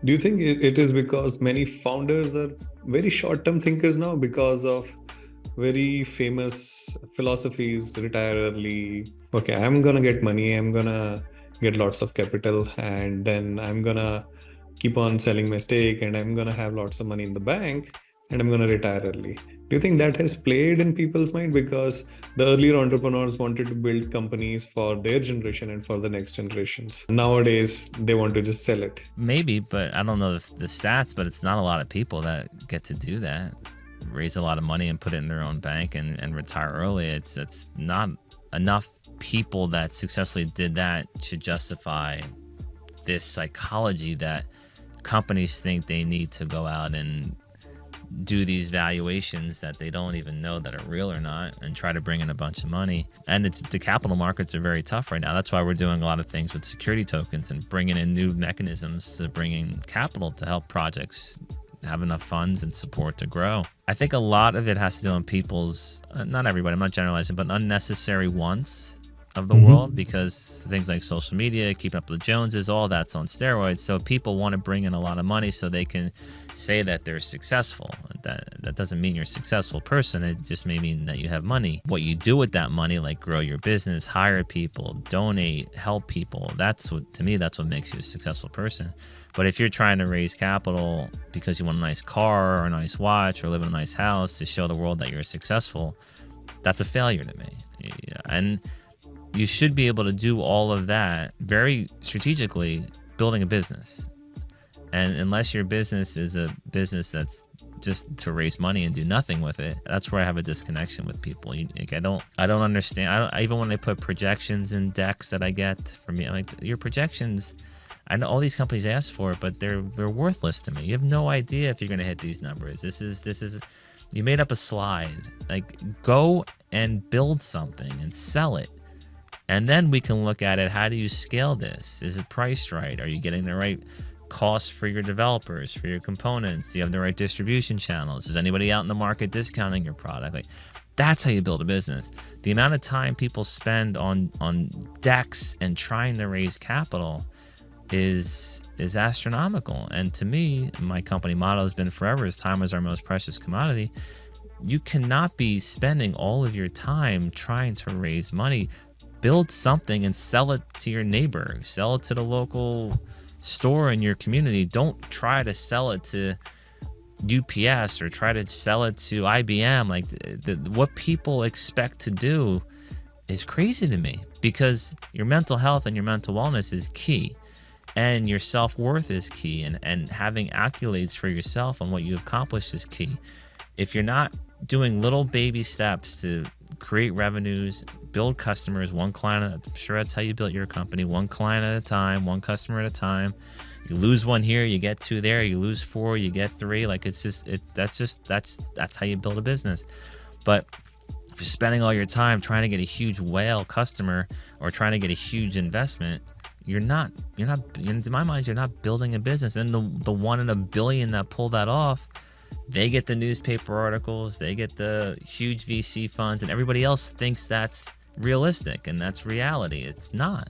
Do you think it is because many founders are very short-term thinkers now because of very famous philosophies, retire early. Okay, I'm gonna get money, I'm gonna get lots of capital, and then I'm gonna keep on selling my stake, and I'm gonna have lots of money in the bank, and I'm gonna retire early. Do you think that has played in people's mind? Because the earlier entrepreneurs wanted to build companies for their generation and for the next generations. Nowadays, they want to just sell it. Maybe, but I don't know the stats, but it's not a lot of people that get to do that. Raise a lot of money and put it in their own bank and retire early. It's not enough people that successfully did that should justify this psychology that companies think they need to go out and do these valuations that they don't even know that are real or not and try to bring in a bunch of money. And the capital markets are very tough right now. That's why we're doing a lot of things with security tokens and bringing in new mechanisms to bring in capital to help projects have enough funds and support to grow. I think a lot of it has to do on people's, not everybody, I'm not generalizing, but unnecessary wants of the world, because things like social media, keeping up with the Joneses, all that's on steroids. So people want to bring in a lot of money so they can say that they're successful. That doesn't mean you're a successful person. It just may mean that you have money. What you do with that money, like grow your business, hire people, donate, help people, to me, that's what makes you a successful person. But if you're trying to raise capital because you want a nice car or a nice watch or live in a nice house to show the world that you're successful, that's a failure to me. And you should be able to do all of that very strategically building a business. And unless your business is a business that's just to raise money and do nothing with it, that's where I have a disconnection with people. I don't understand. Even when they put projections in decks that I get from me, I'm like, your projections, I know all these companies ask for it, but they're worthless to me. You have no idea if you're going to hit these numbers. This is you made up a slide. Like, go and build something and sell it. And then we can look at it. How do you scale this? Is it priced right? Are you getting the right costs for your developers, for your components? Do you have the right distribution channels? Is anybody out in the market discounting your product? Like, that's how you build a business. The amount of time people spend on decks and trying to raise capital is astronomical. And to me, my company motto has been forever is time is our most precious commodity. You cannot be spending all of your time trying to raise money. Build something and sell it to your neighbor. Sell it to the local store in your community. Don't try to sell it to UPS or try to sell it to IBM. Like, what people expect to do is crazy to me, because your mental health and your mental wellness is key, and your self-worth is key, and having accolades for yourself and what you accomplished is key. If you're not doing little baby steps to create revenues, build customers, one client, I'm sure that's how you built your company, one client at a time, one customer at a time. You lose one here, you get two there, you lose four, you get three. Like, that's how you build a business. But if you're spending all your time trying to get a huge whale customer or trying to get a huge investment, you're not, in my mind, you're not building a business. And the one in a billion that pull that off, they get the newspaper articles, they get the huge VC funds, and everybody else thinks that's realistic and that's reality. It's not.